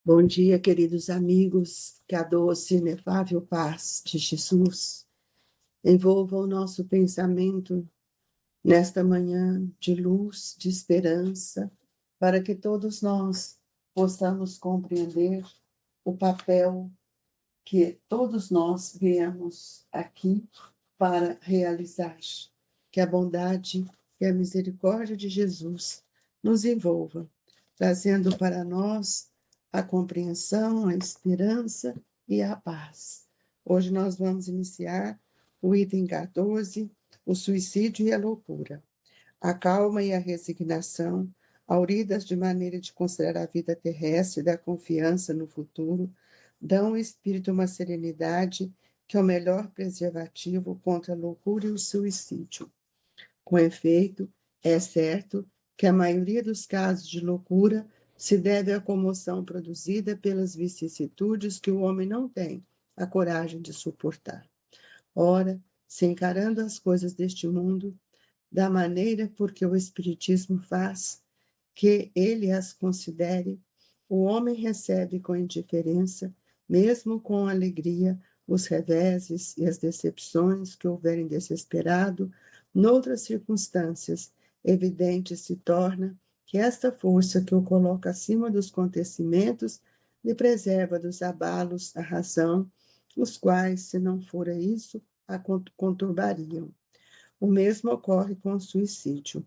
Bom dia, queridos amigos, que a doce e inefável paz de Jesus envolva o nosso pensamento nesta manhã de luz, de esperança, para que todos nós possamos compreender o papel que todos nós viemos aqui para realizar. Que a bondade e a misericórdia de Jesus nos envolva, trazendo para nós a compreensão, a esperança e a paz. Hoje nós vamos iniciar o item 14, o suicídio e a loucura. A calma e a resignação, auridas de maneira de considerar a vida terrestre e da confiança no futuro, dão ao espírito uma serenidade que é o melhor preservativo contra a loucura e o suicídio. Com efeito, é certo que a maioria dos casos de loucura se deve à comoção produzida pelas vicissitudes que o homem não tem a coragem de suportar. Ora, se encarando as coisas deste mundo da maneira por que o Espiritismo faz que ele as considere, o homem recebe com indiferença, mesmo com alegria, os reveses e as decepções que houverem desesperado. Noutras circunstâncias, evidente se torna que esta força que o coloca acima dos acontecimentos lhe preserva dos abalos à razão, os quais, se não fora isso, a conturbariam. O mesmo ocorre com o suicídio.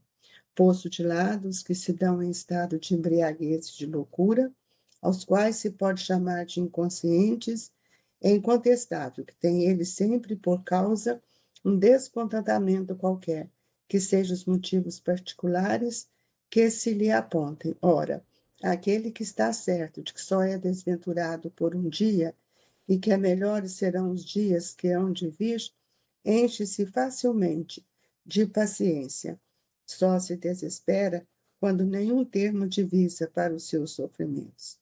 Posto de lado os que se dão em estado de embriaguez e de loucura, aos quais se pode chamar de inconscientes, é incontestável que tem ele sempre por causa um descontentamento qualquer, que sejam os motivos particulares que se lhe apontem. Ora, aquele que está certo de que só é desventurado por um dia e que melhores serão os dias que hão de vir, enche-se facilmente de paciência. Só se desespera quando nenhum termo divisa para os seus sofrimentos.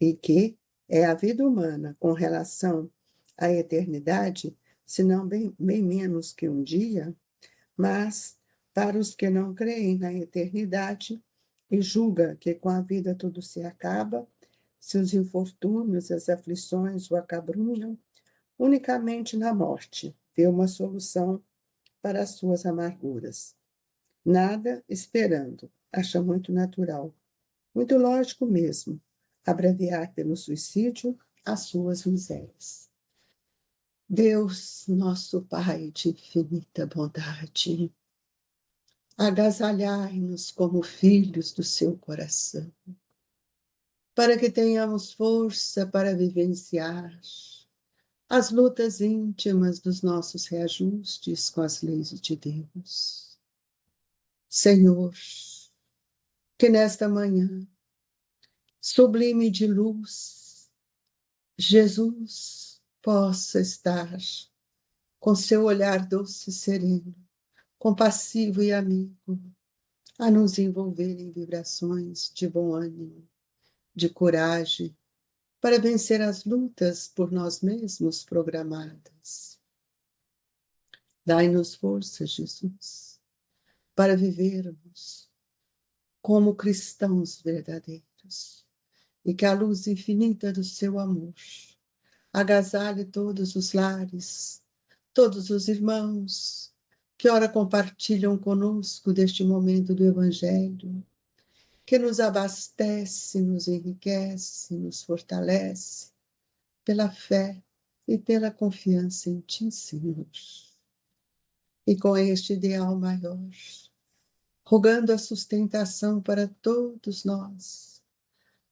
E que é a vida humana com relação à eternidade, se não bem menos que um dia, mas para os que não creem na eternidade e julga que com a vida tudo se acaba, se os infortúnios, as aflições o acabrunham, unicamente na morte vê uma solução para as suas amarguras. Nada esperando, acha muito natural, muito lógico mesmo, abreviar pelo suicídio as suas misérias. Deus, nosso Pai de infinita bondade, agasalhai-nos como filhos do seu coração, para que tenhamos força para vivenciar as lutas íntimas dos nossos reajustes com as leis de Deus. Senhor, que nesta manhã, sublime de luz, Jesus possa estar com seu olhar doce e sereno, compassivo e amigo, a nos envolver em vibrações de bom ânimo, de coragem, para vencer as lutas por nós mesmos programadas. Dai-nos força, Jesus, para vivermos como cristãos verdadeiros e que a luz infinita do seu amor agasalhe todos os lares, todos os irmãos que ora compartilham conosco deste momento do Evangelho, que nos abastece, nos enriquece, nos fortalece pela fé e pela confiança em Ti, Senhor. E com este ideal maior, rogando a sustentação para todos nós,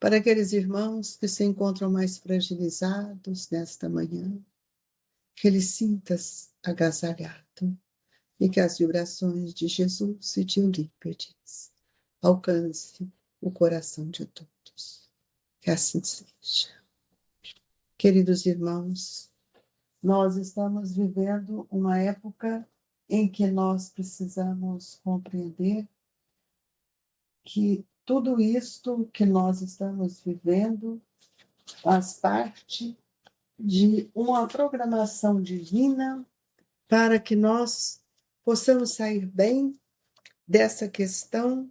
para aqueles irmãos que se encontram mais fragilizados nesta manhã, que ele sinta-se agasalhado e que as vibrações de Jesus e de Eurípides alcance o coração de todos. Que assim seja. Queridos irmãos, nós estamos vivendo uma época em que nós precisamos compreender que tudo isto que nós estamos vivendo faz parte de uma programação divina para que nós possamos sair bem dessa questão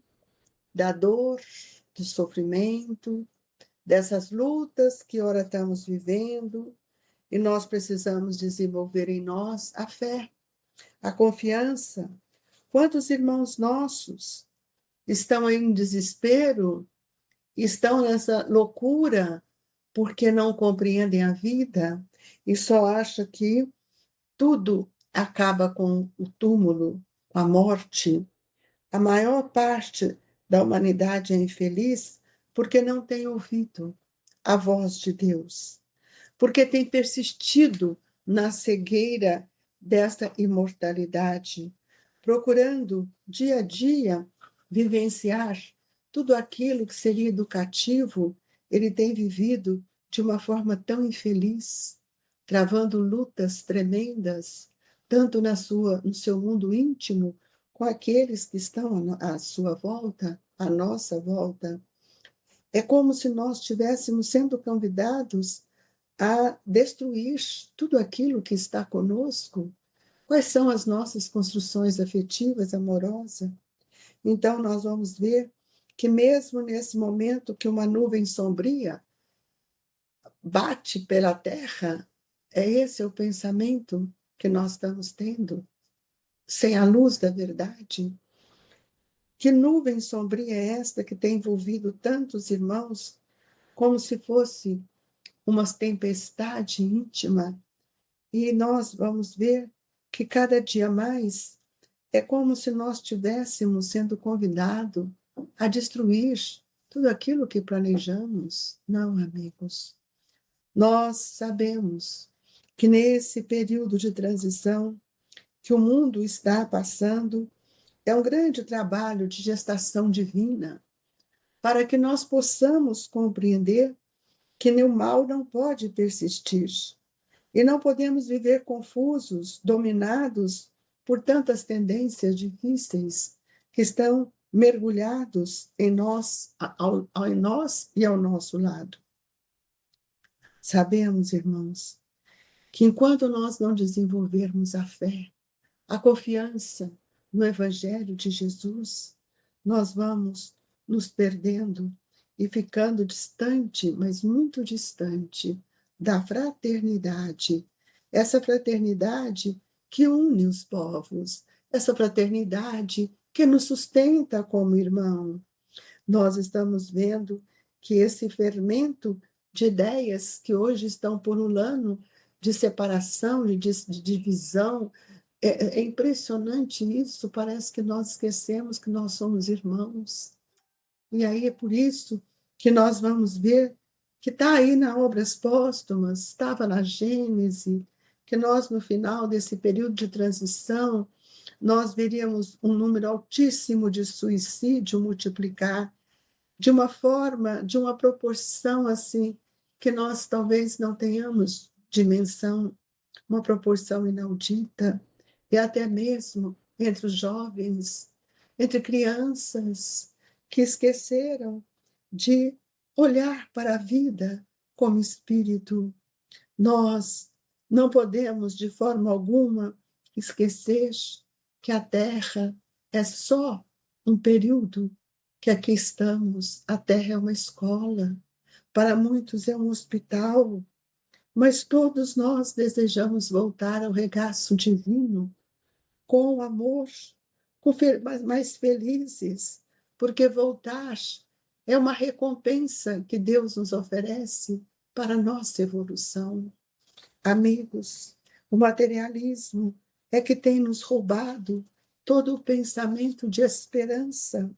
da dor, do sofrimento, dessas lutas que ora estamos vivendo, e nós precisamos desenvolver em nós a fé, a confiança. Quantos irmãos nossos estão em desespero, estão nessa loucura, porque não compreendem a vida e só acham que tudo acaba com o túmulo, com a morte. A maior parte da humanidade é infeliz porque não tem ouvido a voz de Deus, porque tem persistido na cegueira desta imortalidade, procurando dia a dia vivenciar tudo aquilo que seria educativo, ele tem vivido de uma forma tão infeliz, travando lutas tremendas, tanto no seu mundo íntimo, com aqueles que estão à sua volta, à nossa volta. É como se nós estivéssemos sendo convidados a destruir tudo aquilo que está conosco. Quais são as nossas construções afetivas, amorosas? Então, nós vamos ver que, mesmo nesse momento que uma nuvem sombria bate pela terra, esse é o pensamento que nós estamos tendo, sem a luz da verdade. Que nuvem sombria é esta que tem envolvido tantos irmãos, como se fosse uma tempestade íntima? E nós vamos ver que cada dia mais é como se nós estivéssemos sendo convidados a destruir tudo aquilo que planejamos. Não, amigos. Nós sabemos que nesse período de transição que o mundo está passando, é um grande trabalho de gestação divina, para que nós possamos compreender que o mal não pode persistir. E não podemos viver confusos, dominados por tantas tendências difíceis que estão mergulhados em nós, em nós e ao nosso lado. Sabemos, irmãos, que enquanto nós não desenvolvermos a fé, a confiança no Evangelho de Jesus, nós vamos nos perdendo e ficando distante, mas muito distante, da fraternidade. Essa fraternidade que une os povos, essa fraternidade que nos sustenta como irmão. Nós estamos vendo que esse fermento de ideias que hoje estão pululando, de separação, de divisão, é impressionante isso, parece que nós esquecemos que nós somos irmãos. E aí é por isso que nós vamos ver que está aí na Obras Póstumas, estava na Gênese, que nós, no final desse período de transição, nós veríamos um número altíssimo de suicídio multiplicar, de uma forma, de uma proporção assim, que nós talvez não tenhamos dimensão, uma proporção inaudita, e até mesmo entre os jovens, entre crianças que esqueceram de olhar para a vida como espírito. Nós não podemos, de forma alguma, esquecer que a Terra é só um período que aqui estamos. A Terra é uma escola, para muitos é um hospital, mas todos nós desejamos voltar ao regaço divino, com amor, mais felizes, porque voltar é uma recompensa que Deus nos oferece para a nossa evolução. Amigos, o materialismo é que tem nos roubado todo o pensamento de esperança.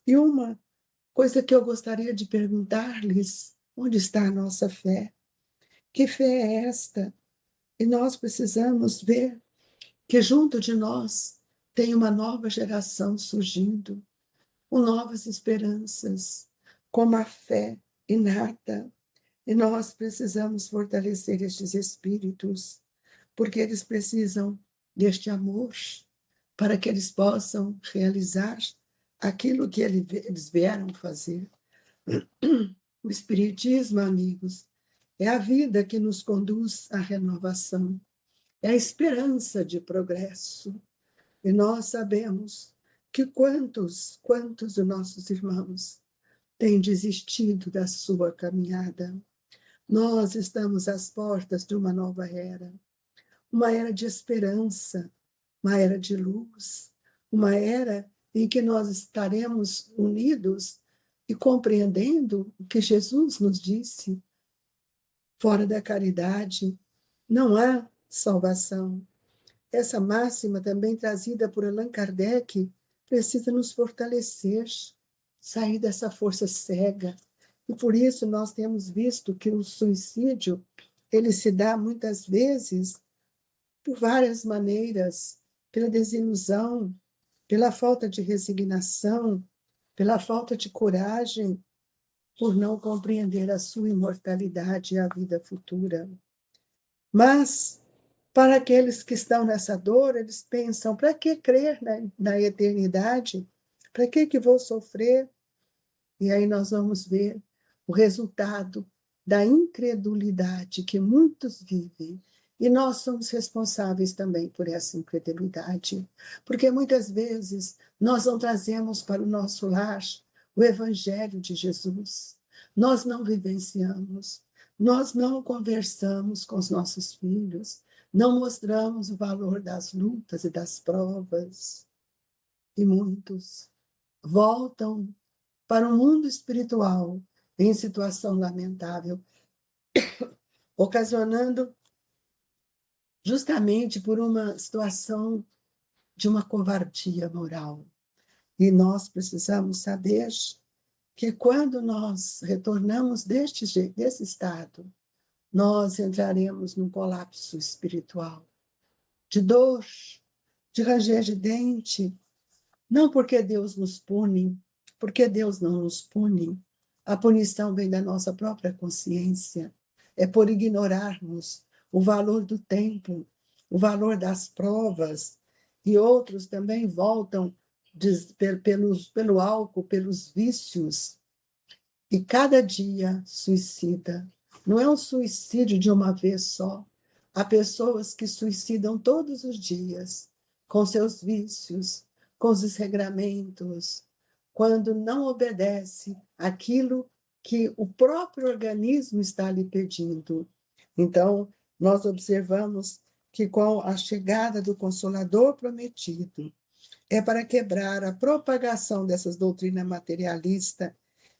E uma coisa que eu gostaria de perguntar-lhes: onde está a nossa fé? Que fé é esta? E nós precisamos ver que junto de nós tem uma nova geração surgindo, com novas esperanças, com uma fé inata. E nós precisamos fortalecer estes espíritos, porque eles precisam deste amor para que eles possam realizar aquilo que eles vieram fazer. O Espiritismo, amigos, é a vida que nos conduz à renovação, é a esperança de progresso. E nós sabemos que quantos dos nossos irmãos tem desistido da sua caminhada. Nós estamos às portas de uma era de esperança, uma era de luz, uma era em que nós estaremos unidos e compreendendo o que Jesus nos disse: fora da caridade não há salvação. Essa máxima, também trazida por Allan Kardec, precisa nos fortalecer, sair dessa força cega. E por isso nós temos visto que o suicídio, ele se dá muitas vezes por várias maneiras, pela desilusão, pela falta de resignação, pela falta de coragem, por não compreender a sua imortalidade e a vida futura. Mas, para aqueles que estão nessa dor, eles pensam: para que crer na eternidade? Para que vou sofrer? E aí nós vamos ver o resultado da incredulidade que muitos vivem. E nós somos responsáveis também por essa incredulidade, porque muitas vezes nós não trazemos para o nosso lar o Evangelho de Jesus, nós não vivenciamos, nós não conversamos com os nossos filhos, não mostramos o valor das lutas e das provas, e muitos voltam para o mundo espiritual em situação lamentável, ocasionando justamente por uma situação de uma covardia moral. E nós precisamos saber que quando nós retornamos desse estado, nós entraremos num colapso espiritual, de dor, de ranger de dente, não porque Deus nos pune, porque Deus não nos pune. A punição vem da nossa própria consciência. É por ignorarmos o valor do tempo, o valor das provas. E outros também voltam pelo álcool, pelos vícios. E cada dia suicida. Não é um suicídio de uma vez só. Há pessoas que suicidam todos os dias, com seus vícios, com os desregramentos, quando não obedece aquilo que o próprio organismo está lhe pedindo. Então, nós observamos que com a chegada do Consolador prometido, é para quebrar a propagação dessas doutrinas materialistas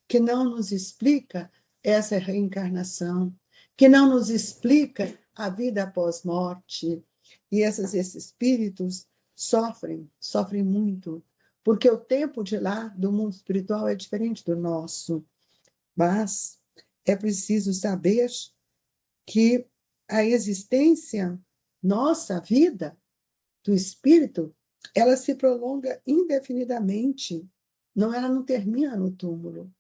que não nos explica essa reencarnação, que não nos explica a vida após morte. E esses espíritos sofrem muito, porque o tempo de lá, do mundo espiritual, é diferente do nosso. Mas é preciso saber que a existência, nossa vida, do espírito, ela se prolonga indefinidamente. Não, ela não termina no túmulo.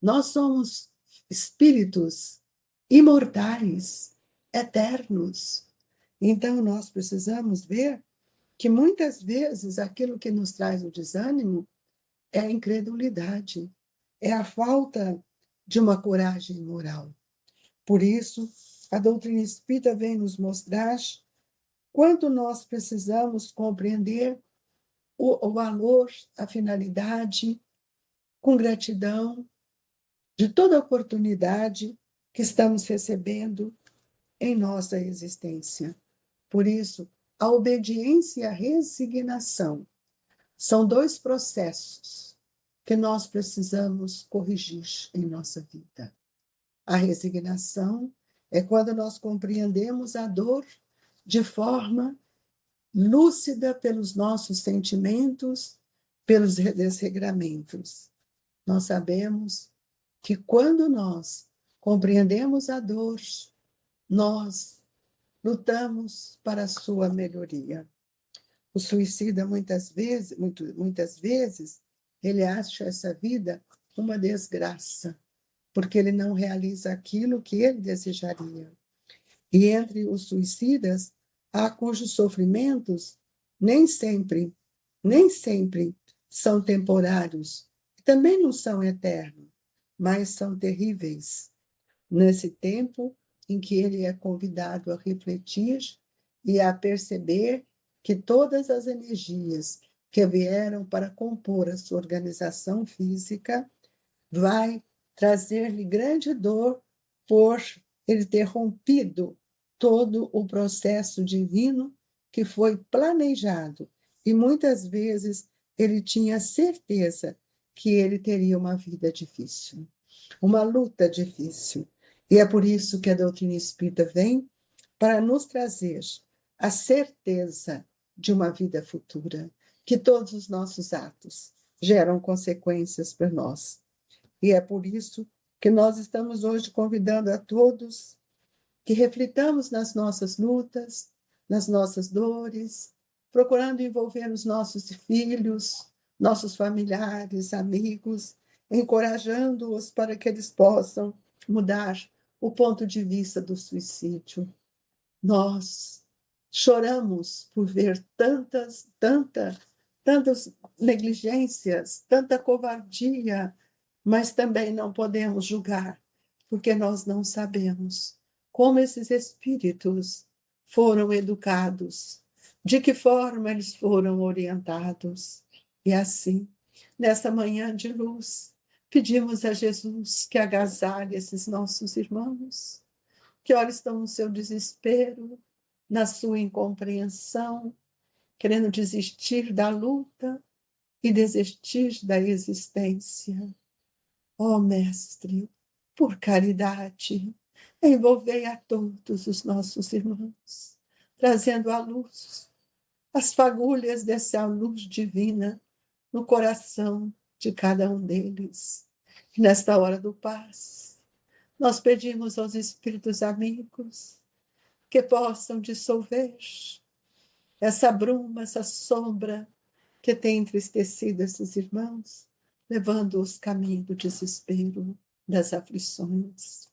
Nós somos espíritos imortais, eternos. Então, nós precisamos ver que muitas vezes aquilo que nos traz o desânimo é a incredulidade, é a falta de uma coragem moral. Por isso, a doutrina espírita vem nos mostrar quanto nós precisamos compreender o valor, a finalidade, com gratidão, de toda oportunidade que estamos recebendo em nossa existência. Por isso, a obediência e a resignação são dois processos que nós precisamos corrigir em nossa vida. A resignação é quando nós compreendemos a dor de forma lúcida pelos nossos sentimentos, pelos desregramentos. Nós sabemos que quando nós compreendemos a dor, nós lutamos para a sua melhoria. O suicida, muitas vezes, ele acha essa vida uma desgraça, porque ele não realiza aquilo que ele desejaria. E entre os suicidas, há cujos sofrimentos nem sempre são temporários, também não são eternos, mas são terríveis. Nesse tempo em que ele é convidado a refletir e a perceber que todas as energias que vieram para compor a sua organização física vai trazer-lhe grande dor por ele ter rompido todo o processo divino que foi planejado. E muitas vezes ele tinha certeza que ele teria uma vida difícil, uma luta difícil. E é por isso que a doutrina espírita vem para nos trazer a certeza de uma vida futura, que todos os nossos atos geram consequências para nós. E é por isso que nós estamos hoje convidando a todos que reflitamos nas nossas lutas, nas nossas dores, procurando envolver os nossos filhos, nossos familiares, amigos, encorajando-os para que eles possam mudar o ponto de vista do suicídio. Nós choramos por ver tantas negligências, tanta covardia, mas também não podemos julgar, porque nós não sabemos como esses espíritos foram educados, de que forma eles foram orientados. E assim, nessa manhã de luz, pedimos a Jesus que agasalhe esses nossos irmãos, que ora estão no seu desespero, na sua incompreensão, querendo desistir da luta e desistir da existência. Ó Mestre, por caridade, envolvei a todos os nossos irmãos, trazendo à luz as fagulhas dessa luz divina no coração de cada um deles. E nesta hora do paz, nós pedimos aos espíritos amigos que possam dissolver essa bruma, essa sombra que tem entristecido esses irmãos, levando-os caminho do desespero, das aflições.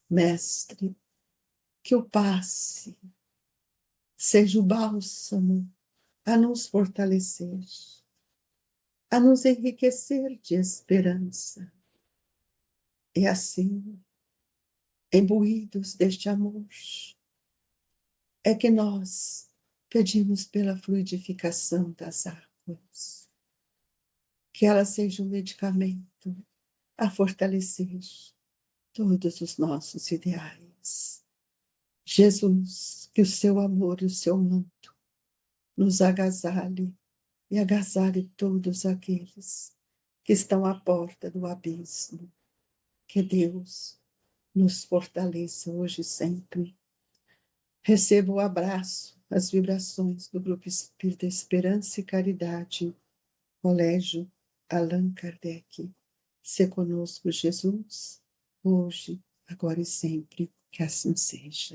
Mestre, que o passe seja o bálsamo a nos fortalecer, a nos enriquecer de esperança. E assim, imbuídos deste amor, é que nós pedimos pela fluidificação das águas, que ela seja um medicamento a fortalecer todos os nossos ideais. Jesus, que o seu amor e o seu manto nos agasalhe e agasalhe todos aqueles que estão à porta do abismo. Que Deus nos fortaleça hoje e sempre. Receba o abraço, as vibrações do Grupo Espírita Esperança e Caridade, Colégio Allan Kardec. Se conosco, Jesus, hoje, agora e sempre, que assim seja.